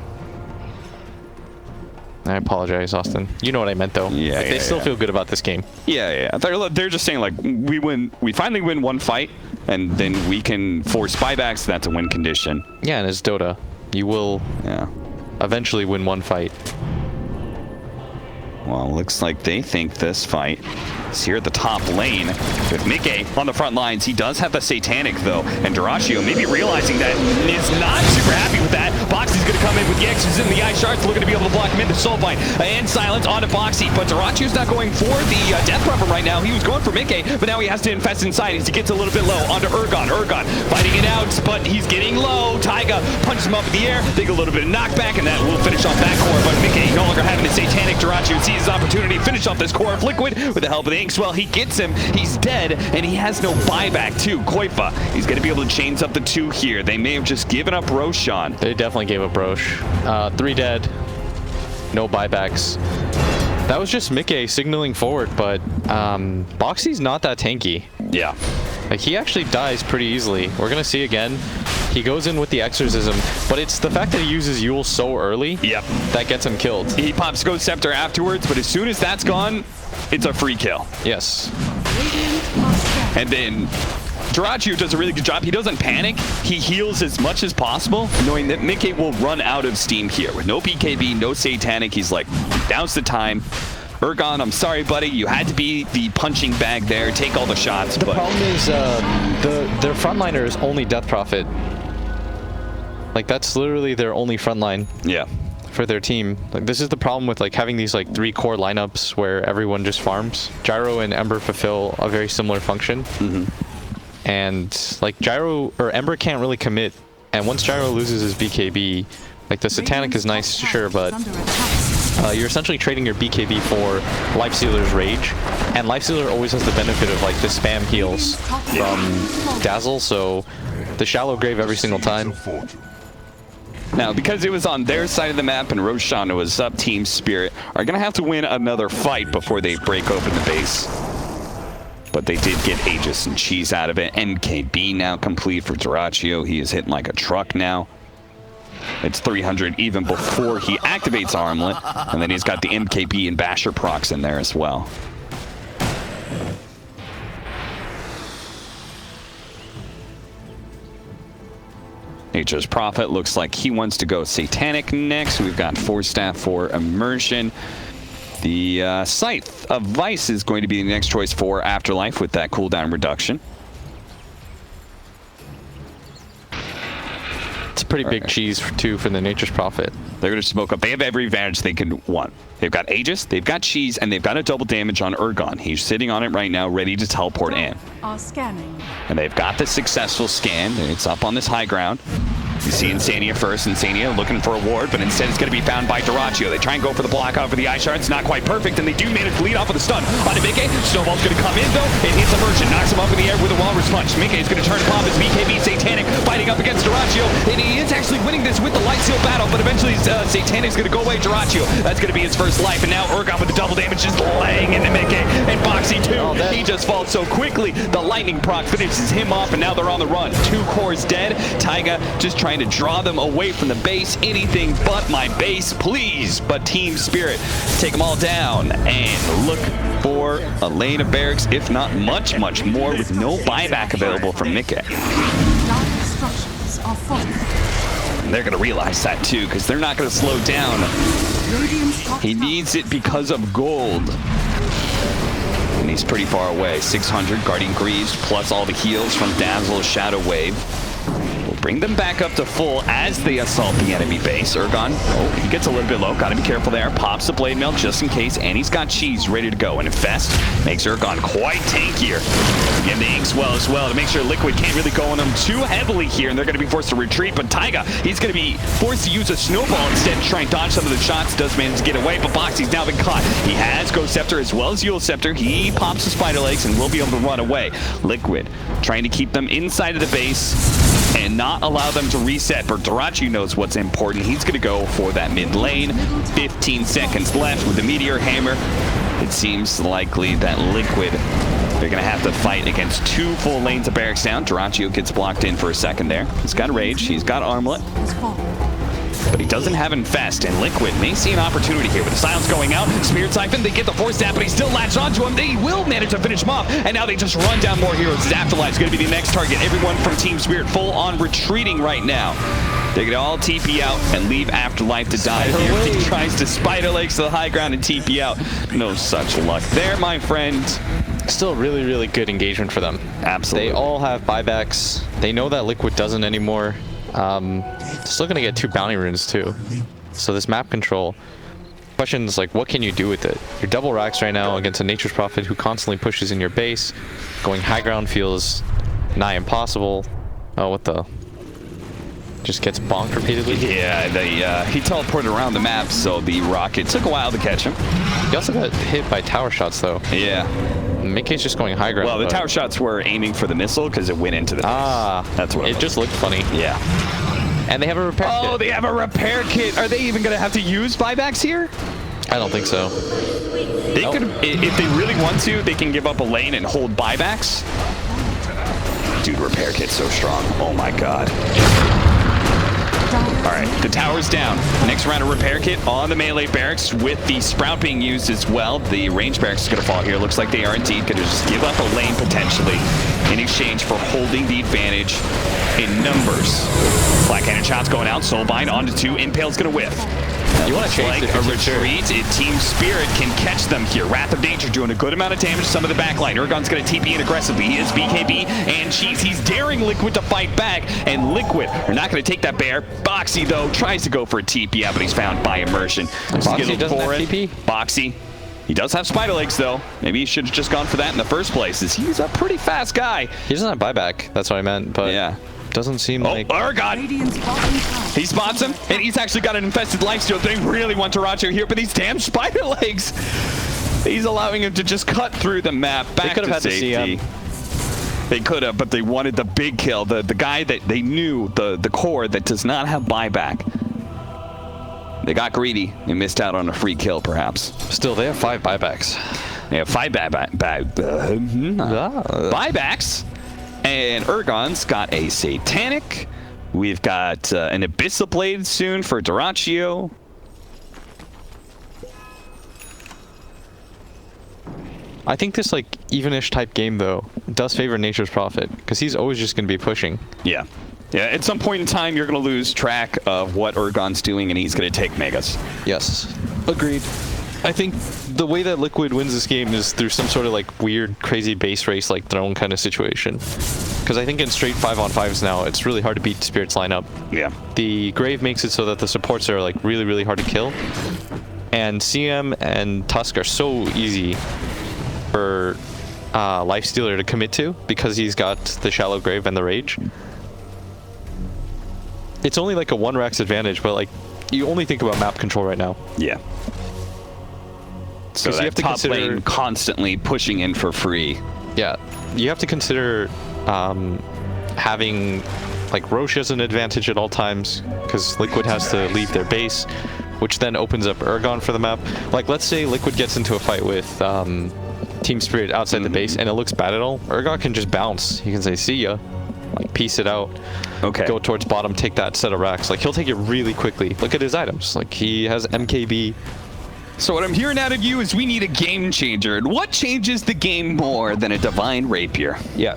I apologize, Austin. You know what I meant, though. Yeah, like, they still feel good about this game. Yeah. They're just saying, like, we finally win 1 fight, and then we can force buybacks. That's a win condition. Yeah, and it's Dota. You will eventually win 1 fight. Well, looks like they think this fight is here at the top lane with Mickey on the front lines. He does have the Satanic, though, and Duraccio maybe realizing that is not super happy with that. Boxy's going to come in with the X's and the Ice Shards, looking to be able to block him into Soulbind and Silence onto Boxy, but Duraccio's not going for the Death Weapon right now. He was going for Mickey, but now he has to infest inside as he gets a little bit low onto Urgon. Urgon fighting it out, but he's getting low. Taiga punches him up in the air, they get a little bit of knockback, and that will finish off that core, but Mickey no longer having the Satanic. Duraccio sees his opportunity to finish off this core of Liquid with the help of the Inkswell. He gets him, he's dead, and he has no buyback too. Koifa, he's going to be able to chains up the 2 here. They may have just given up Roshan. They definitely gave up Roche. 3 dead, no buybacks. That was just Mickey signaling forward, but Boxy's not that tanky. Yeah. Like, he actually dies pretty easily. We're going to see again. He goes in with the Exorcism, but it's the fact that he uses Yule so early that gets him killed. He pops Ghost Scepter afterwards, but as soon as that's gone, it's a free kill. Yes. And then Duraccio does a really good job. He doesn't panic. He heals as much as possible, knowing that Mickey will run out of steam here. With no BKB, no Satanic, he's like, now's the time. Urgon, I'm sorry, buddy. You had to be the punching bag there. Take all the shots. The problem is their frontliner is only Death Prophet. Like, that's literally their only frontline. Yeah. For their team. Like, this is the problem with like having these like 3 core lineups where everyone just farms. Gyro and Ember fulfill a very similar function. And like Gyro or Ember can't really commit. And once Gyro loses his BKB, like the Satanic is nice, sure, but you're essentially trading your BKB for Lifestealer's Rage, and Lifestealer always has the benefit of like the spam heals from Dazzle, so the shallow grave every single time. Now, because it was on their side of the map and Roshan was up, Team Spirit are going to have to win another fight before they break open the base. But they did get Aegis and Cheese out of it. MKB now complete for Duraccio. He is hitting like a truck now. It's 300 even before he activates Armlet, and then he's got the MKB and Basher procs in there as well. Nature's Prophet looks like he wants to go Satanic next. We've got 4 staff for Immersion. The Scythe of Vice is going to be the next choice for Afterlife with that cooldown reduction. It's a pretty big cheese too for the Nature's Prophet. They're going to smoke up. They have every advantage they can want. They've got Aegis, they've got Cheese, and they've got a double damage on Urgon. He's sitting on it right now, ready to teleport in. Are scanning. And they've got the successful scan. It's up on this high ground. You see Insania first. Insania looking for a ward, but instead it's going to be found by Dyrachyo. They try and go for the block out for the Ice Shards. Not quite perfect, and they do manage to lead off with a stun onto Mickey. Snowball's going to come in, though. It hits Immersion, knocks him up in the air with a Walrus Punch. Mickey's going to turn bomb as BKB Satanic fighting up against Dyrachyo, and he is actually winning this with the Light Seal battle, but eventually Satanic's going to go away. Dyrachyo, that's going to be his first life, and now Urgon with the double damage just laying into Mickey, and Boxy too. He just falls so quickly. The lightning proc finishes him off, and now they're on the run. 2 cores dead. Taiga just trying to draw them away from the base. Anything but my base, please. But Team Spirit take them all down and look for a lane of barracks, if not much, much more, with no buyback available from Mickey. Dire structures are falling. And they're going to realize that too, because they're not going to slow down. Radiant's top He tower needs it because of gold. And he's pretty far away. 600 Guardian Greaves plus all the heals from Dazzle's Shadow Wave. We'll bring them back up to full as they assault the enemy base. Urgon, oh, he gets a little bit low. Gotta be careful there. Pops the Blade Mail just in case, and he's got cheese ready to go. And Infest makes Urgon quite tankier. Again, the inks well as well to make sure Liquid can't really go on them too heavily here, and they're going to be forced to retreat. But Taiga, he's going to be forced to use a snowball instead to try and dodge some of the shots. Does manage to get away, but Boxy's now been caught. He has Ghost Scepter as well as Eul Scepter. He pops the Spider Legs and will be able to run away. Liquid trying to keep them inside of the base and not allow them to reset. But Dyrachyo knows what's important. He's going to go for that mid lane. 15 seconds left with the Meteor Hammer. It seems likely that Liquid, they're going to have to fight against 2 full lanes of barracks down. Dyrachyo gets blocked in for a second there. He's got Rage. He's got Armlet. is falling. But he doesn't have Infest, and Liquid may see an opportunity here with the silence going out. Spirit Siphon, they get the Force Zap, but he still latched onto him. They will manage to finish him off, and now they just run down more heroes. His Afterlife is going to be the next target. Everyone from Team Spirit full on retreating right now. They're going to all TP out and leave Afterlife to die here. He tries to Spider Legs to the high ground and TP out. No such luck there, my friend. Still really, really good engagement for them. Absolutely. They all have buybacks. They know that Liquid doesn't anymore. Still gonna get 2 bounty runes too. So this map control, question is like, what can you do with it? You're double racks right now against a Nature's Prophet who constantly pushes in your base. Going high ground feels nigh impossible. Oh, what the? Just gets bonked repeatedly. Yeah, he teleported around the map, so the rocket took a while to catch him. He also got hit by tower shots though. Yeah. Mickey's just going high ground. Well, the tower shots were aiming for the missile because it went into the base. That's what it just looked funny. Yeah. And they have a repair kit. Oh, they have a repair kit. Are they even going to have to use buybacks here? I don't think so. They could, if they really want to, they can give up a lane and hold buybacks. Dude, repair kit's so strong. Oh my god. All right, the tower's down. Next round of repair kit on the melee barracks with the Sprout being used as well. The range barracks is going to fall here. Looks like they are indeed going to just give up a lane potentially in exchange for holding the advantage in numbers. Black Cannon shots going out. Soulbind onto 2. Impale's going to whiff. You want to change like a retreat? Team Spirit can catch them here. Wrath of Danger doing a good amount of damage to some of the backline. Urgon's going to TP in aggressively. He has BKB and Cheese. He's daring Liquid to fight back, and Liquid are not going to take that bear. Boxy, though, tries to go for a TP out, but he's found by Immersion. Boxy doesn't have TP? Boxy. He does have Spider Legs, though. Maybe he should have just gone for that in the first place, as he's a pretty fast guy. He doesn't have buyback. That's what I meant, but yeah. Doesn't seem like... Urgon! He spots him, and he's actually got an infested lifesteal. They really want Dyrachyo here, but these damn Spider Legs! He's allowing him to just cut through the map back to safety. They could have, but they wanted the big kill. The guy that they knew, the core that does not have buyback. They got greedy and missed out on a free kill, perhaps. Still, they have 5 buybacks. They have 5 buybacks. And Urgon's got a Satanic. We've got an Abyssal Blade soon for Dyrachyo. I think this like evenish type game though does favor Nature's Prophet because he's always just going to be pushing. Yeah. Yeah, at some point in time you're going to lose track of what Urgon's doing and he's going to take Megas. Yes. Agreed. I think the way that Liquid wins this game is through some sort of like weird, crazy base race, like throne kind of situation. Because I think in straight 5-on-5s now, it's really hard to beat Spirit's lineup. Yeah. The Grave makes it so that the supports are like really, really hard to kill. And CM and Tusk are so easy for Lifestealer to commit to because he's got the Shallow Grave and the Rage. it's only like a 1 Rax advantage, but like you only think about map control right now. Yeah. So you that have to top consider lane constantly pushing in for free. Yeah, you have to consider having like Roche as an advantage at all times, because Liquid has to leave their base, which then opens up Urgon for the map. Like, let's say Liquid gets into a fight with Team Spirit outside the base and it looks bad at all. Urgon can just bounce. He can say, see ya. Like, piece it out. Okay. Go towards bottom, take that set of racks. Like, he'll take it really quickly. Look at his items. Like, he has MKB. So what I'm hearing out of you is we need a game changer. And what changes the game more than a Divine Rapier? Yeah.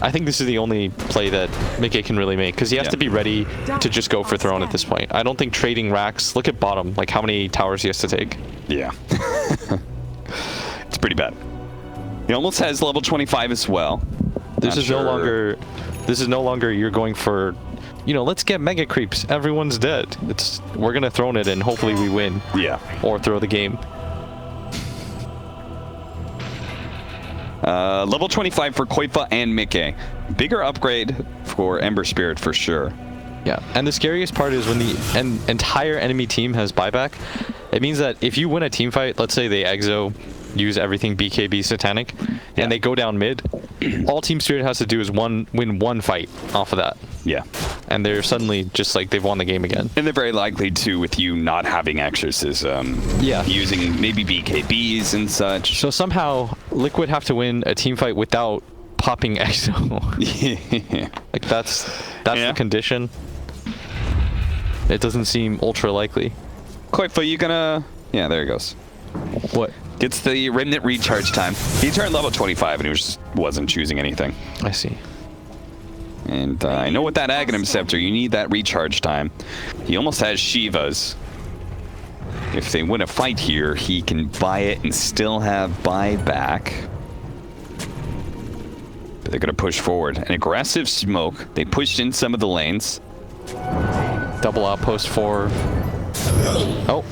I think this is the only play that Mickey can really make, because he has to be ready to just go for Throne at this point. I don't think trading racks... Look at bottom, like how many towers he has to take. Yeah. It's pretty bad. He almost has level 25 as well. This is no longer you're going for, you know, let's get mega creeps. Everyone's dead. We're going to Throne it and hopefully we win. Yeah. Or throw the game. Level 25 for Koifa and Mickey. Bigger upgrade for Ember Spirit for sure. Yeah, and the scariest part is when the entire enemy team has buyback. It means that if you win a team fight, let's say they exo, use everything BKB Satanic, and they go down mid, all Team Spirit has to do is win one fight off of that. Yeah. And they're suddenly just like they've won the game again. And they're very likely to, with you not having Exorcism. Yeah. Using maybe BKBs and such. So somehow Liquid have to win a team fight without popping exo. Yeah. Like that's the condition. It doesn't seem ultra likely. Koifa, you gonna... Yeah, there he goes. What? Gets the Remnant recharge time. He turned level 25 and he wasn't choosing anything. I see. And I know with that Aghanim Scepter, you need that recharge time. He almost has Shiva's. If they win a fight here, he can buy it and still have buyback. But they're going to push forward. An aggressive smoke. They pushed in some of the lanes. Double outpost for... Oh.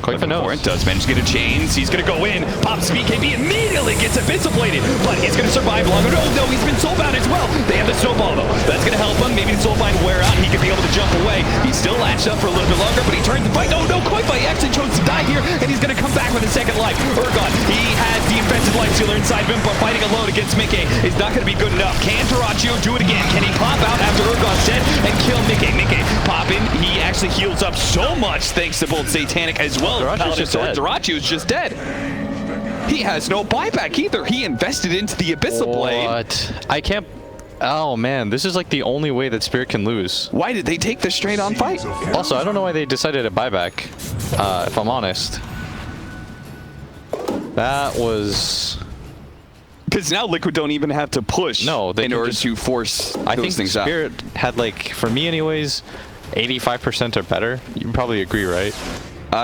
Koifa knows. Does manage to get a chains. He's going to go in. Pops BKB immediately gets eviscerated, but he's going to survive longer. No, he's been soulbound as well. They have the snowball though. That's going to help him. Maybe the soulbind wear out. He could be able to jump away. He's still latched up for a little bit longer, but he turns the fight. No, Koifa, he actually chose to die here, and he's going to come back with a second life. Urgon, he has the offensive life stealer inside of him, but fighting alone against Mickey is not going to be good enough. Can Tarachio do it again? Can he pop out after Urgon's dead and kill Mickey? Mickey pop in. He actually heals up so much thanks to both Satanic as well as Paladin Sword. Tarachio's just dead. He has no buyback either. He invested into the Abyssal Blade. What? I can't... Oh man, this is like the only way that Spirit can lose. Why did they take the straight on fight? Also, I don't know why they decided to buyback, if I'm honest. That was... Because now Liquid don't even have to push in order to force those things out. I think Spirit had, like, for me anyways, 85% or better. You probably agree, right?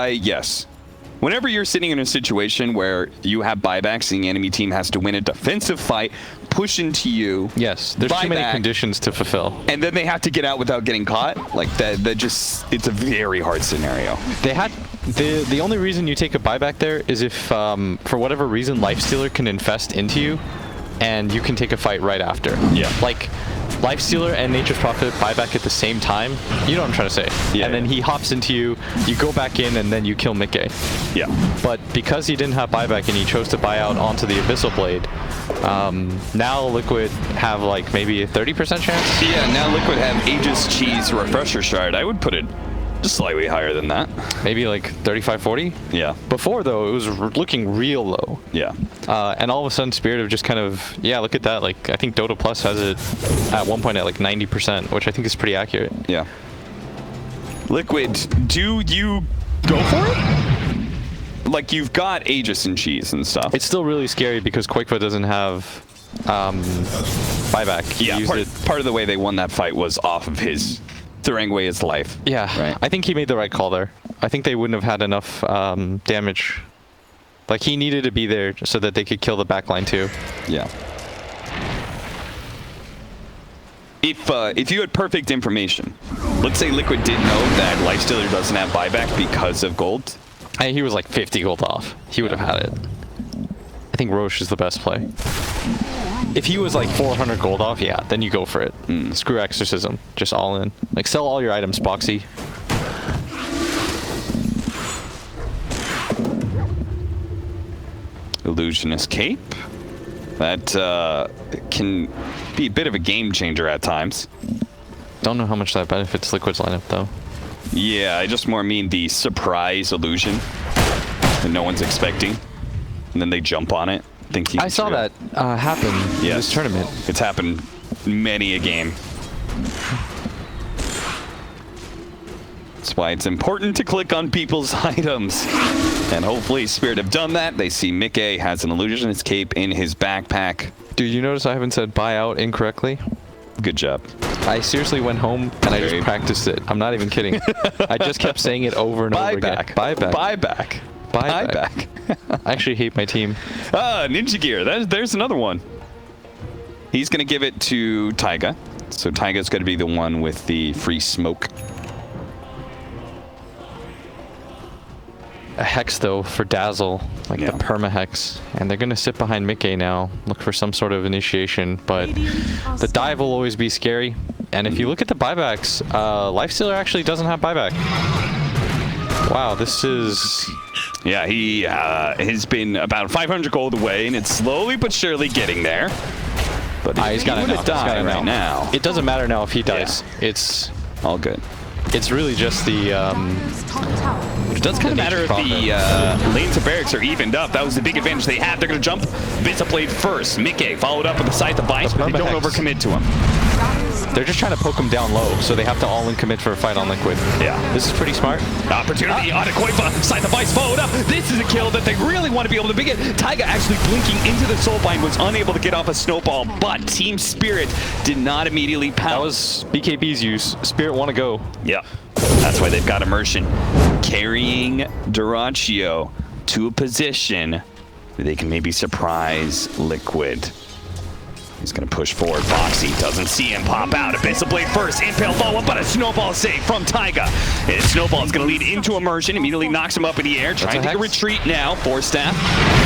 Yes. Whenever you're sitting in a situation where you have buybacks and the enemy team has to win a defensive fight, push into you. Yes, there's too many conditions to fulfill. And then they have to get out without getting caught. Like that just, it's a very hard scenario. They had, the only reason you take a buyback there is if, for whatever reason, Lifestealer can infest into you and you can take a fight right after. Yeah. Like, Lifestealer and Nature's Prophet buyback at the same time. You know what I'm trying to say. Yeah. And then he hops into you, you go back in, and then you kill Mickey. Yeah. But because he didn't have buyback and he chose to buy out onto the Abyssal Blade, now Liquid have like maybe a 30% chance? Yeah, now Liquid have Aegis Cheese Refresher Shard. I would put it just slightly higher than that. Maybe like 35, 40? Yeah. Before, though, it was looking real low. Yeah. And all of a sudden, Spirit have just kind of, yeah, look at that. Like, I think Dota Plus has it at one point at like 90%, which I think is pretty accurate. Yeah. Liquid, do you go for it? Like, you've got Aegis and Cheese and stuff. It's still really scary because Koifa doesn't have buyback. Yeah, part of the way they won that fight was off of his throwing away his life. Yeah, right. I think he made the right call there. I think they wouldn't have had enough damage. Like, he needed to be there so that they could kill the backline too. Yeah. If you had perfect information, let's say Liquid didn't know that Lifestealer doesn't have buyback because of gold. He was like 50 gold off. He would have had it. I think Roche is the best play. if he was like 400 gold off, yeah, then you go for it. Screw exorcism, just all in. Like sell all your items, Boxy. Illusionist Cape. That can be a bit of a game changer at times. Don't know how much that benefits Liquid's lineup though. Yeah, I just more mean the surprise illusion that no one's expecting, and then they jump on it. Thinking I saw that happen in this tournament. It's happened many a game. That's why it's important to click on people's items. And hopefully Spirit have done that. They see Mickey has an illusionist cape in his backpack. Dude, you notice I haven't said buy out incorrectly? Good job. I seriously went home and I just practiced it. I'm not even kidding. I just kept saying it over and over again. Buyback. Buyback. Buyback. I actually hate my team. Ninja Gear. There's another one. He's going to give it to Taiga. So Taiga's going to be the one with the free smoke. A hex though for Dazzle, like the perma hex, and they're gonna sit behind Mickey now, look for some sort of initiation. But the dive will always be scary. And if you look at the buybacks, Lifestealer actually doesn't have buyback. Wow, this is. Yeah, he has been about 500 gold away, and it's slowly but surely getting there. But he's got to die right now. It doesn't matter now if he dies. Yeah. It's all good. It's really just the. It does kind of matter if the lanes of barracks are evened up. That was the big advantage they had. They're going to jump. Visa played first. Mickey followed up with the Scythe of Vice, but they don't overcommit to him. They're just trying to poke him down low, so they have to all-in commit for a fight on Liquid. Yeah. This is pretty smart. Opportunity on a Koifa. Scythe of Vice followed up. This is a kill that they really want to be able to begin. Taiga actually blinking into the Soulbind, was unable to get off a snowball, but Team Spirit did not immediately pounce. That was BKB's use. Spirit want to go. Yeah. That's why they've got immersion. Carrying Dyrachyo to a position where they can maybe surprise Liquid. He's going to push forward. Foxy doesn't see him pop out. Abyssal Blade first. Impale follow-up, but a Snowball save from Taiga. And Snowball is going to lead into immersion. Immediately knocks him up in the air. Trying to retreat now. Force Staff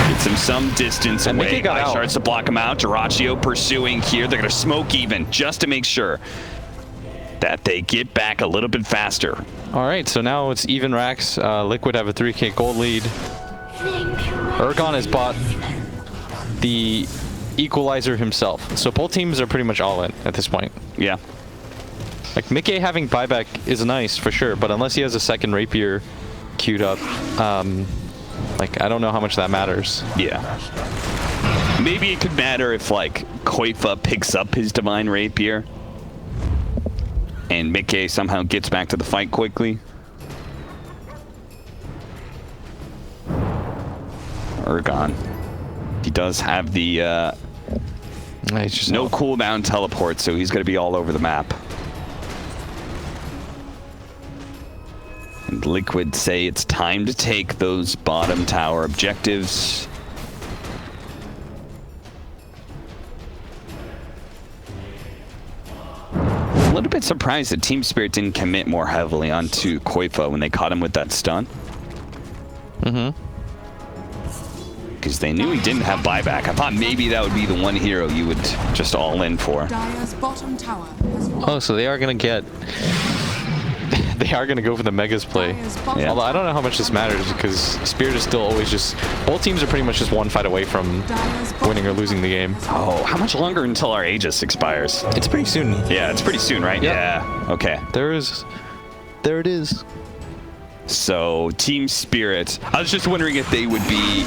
gets him some distance away. Ice Shards to block him out. Dyrachyo pursuing here. They're going to smoke even just to make sure that they get back a little bit faster. All right, so now it's even racks. Liquid have a 3k gold lead. Ergon has bought the equalizer himself. So both teams are pretty much all in at this point. Yeah. Like Mickey having buyback is nice for sure, but unless he has a second rapier queued up, like I don't know how much that matters. Yeah. Maybe it could matter if like Koifa picks up his divine rapier and Mickey somehow gets back to the fight quickly. Ergon. He does have the no cooldown teleport, so he's going to be all over the map. And Liquid say it's time to take those bottom tower objectives. A little bit surprised that Team Spirit didn't commit more heavily onto Koifa when they caught him with that stun. Because they knew he didn't have buyback. I thought maybe that would be the one hero you would just all in for. Oh, so they are going to get... they are going to go for the Megas play. Yeah. Although I don't know how much this matters because Spirit is still always just... both teams are pretty much just one fight away from winning or losing the game. Oh, how much longer until our Aegis expires? It's pretty soon. Yeah, it's pretty soon, right? Yep. Yeah. Okay. There it is. So, Team Spirit, I was just wondering if they would be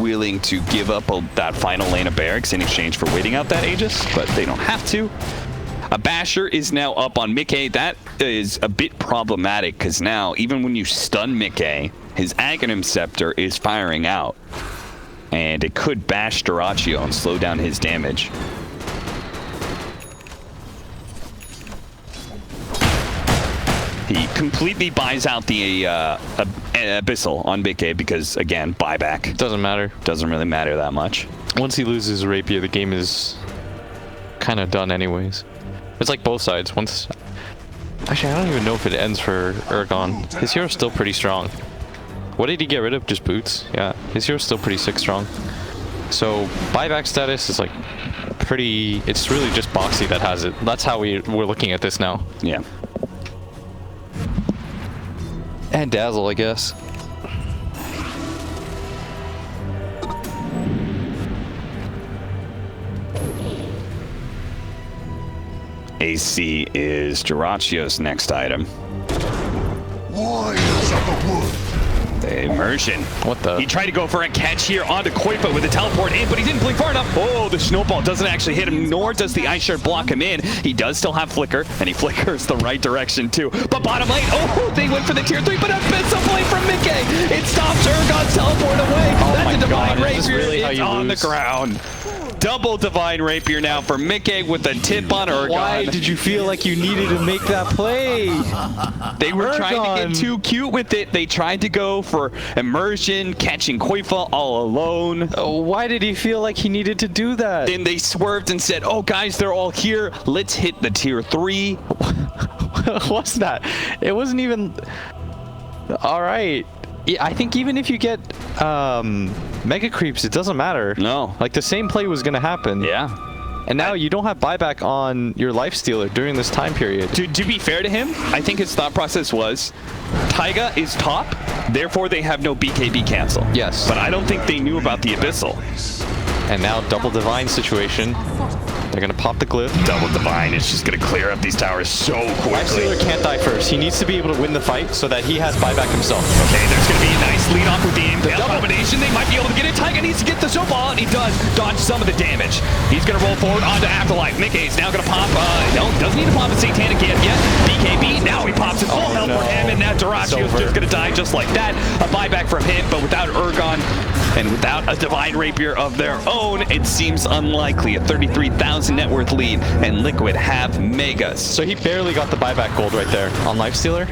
willing to give up that final lane of barracks in exchange for waiting out that Aegis, but they don't have to. A Basher is now up on Mickey. That is a bit problematic because now, even when you stun Mickey, his Aghanim Scepter is firing out. And it could bash Dyrachyo and slow down his damage. He completely buys out the Abyssal on Mickey because, again, buyback. Doesn't matter. Doesn't really matter that much. Once he loses Rapier, the game is kind of done anyways. It's like both sides. Actually, I don't even know if it ends for Ergon. His hero's still pretty strong. What did he get rid of? Just boots? Yeah, his hero's still pretty sick strong. So buyback status is like pretty... It's really just Boxy that has it. That's how we're looking at this now. Yeah. And Dazzle, I guess. AC is Duracio's next item. Warriors of the wood. The immersion. What the? He tried to go for a catch here onto Koifa with a teleport in, but he didn't blink far enough. Oh, the snowball doesn't actually hit him, nor does the ice shard block him in. He does still have flicker, and he flickers the right direction too. But bottom lane, oh, they went for the tier 3, but a missile play from Mickey. It stops Urgon's teleport away. That's a divine rapier. Really it's on the ground. Double divine rapier now for Mickey with the tip on Urgon. Why did you feel like you needed to make that play? They were trying to get too cute with it. They tried to go for immersion, catching Koifa all alone. Why did he feel like he needed to do that? Then they swerved and said, oh guys, they're all here. Let's hit the tier 3. What's that? It wasn't even... All right. Yeah, I think even if you get mega creeps, it doesn't matter. No. Like the same play was going to happen. Yeah. And now you don't have buyback on your lifestealer during this time period. To be fair to him, I think his thought process was, Taiga is top, therefore they have no BKB cancel. Yes. But I don't think they knew about the Abyssal. And now double divine situation. They're going to pop the glyph. Double divine is just going to clear up these towers so quickly. Lifestealer can't die first. He needs to be able to win the fight so that he has buyback himself. Okay, there's going to be a nice lead off with the Impale combination. They might be able to get it. Taiga needs to get the snowball, and he does dodge some of the damage. He's going to roll forward onto Afterlife. Mickey's now going to pop. No, doesn't need to pop a Satanic yet. BKB, now he pops it. Full health for him, and now Duracio's just going to die just like that. A buyback from him, but without Urgon and without a divine rapier of their own, it seems unlikely. A 33,000 net worth lead, and Liquid have megas. So he barely got the buyback gold right there on Lifestealer.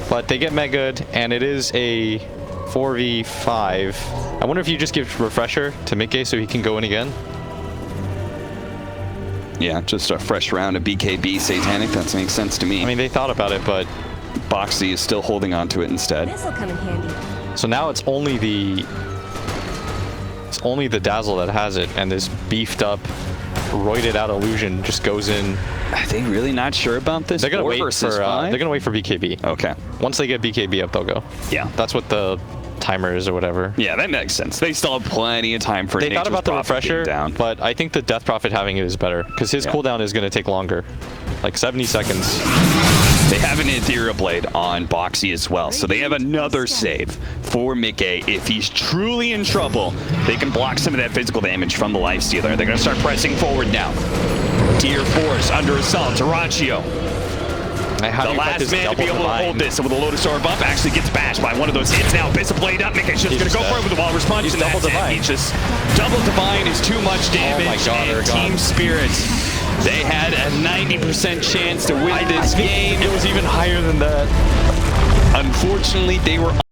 But they get mega'd, and it is a 4v5. I wonder if you just give Refresher to Mickey so he can go in again. Yeah, just a fresh round of BKB Satanic. That makes sense to me. I mean, they thought about it, but Boxy is still holding on to it instead. This'll come in handy. so now it's only the Dazzle that has it, and this beefed up, roided out illusion just goes in. Are they really not sure about this? They're gonna 4 wait for versus 5? they're gonna wait for BKB. Okay. Once they get BKB up, they'll go. Yeah. That's what the timer is or whatever. Yeah, that makes sense. They still have plenty of time for They thought Nature's about the Prophet refresher, being down. but I think the Death Prophet having it is better because his cooldown is going to take longer, like 70 seconds. They have an Ethereal Blade on Boxy as well, so they have another save for Mickey. If he's truly in trouble, they can block some of that physical damage from the Lifestealer. They're going to start pressing forward now. Tier 4 is under assault. Duraccio, the last man to be able to hold this with a Lotus Orb up, actually gets bashed by one of those hits. Now Abyssal Blade up. Mickey's just going to go for it with the wall response. He's and double that's it. divine. He's just double divine is too much damage. Oh my God, and Team Spirit, they had a 90% chance to win this game. It was even higher than that. Unfortunately, they were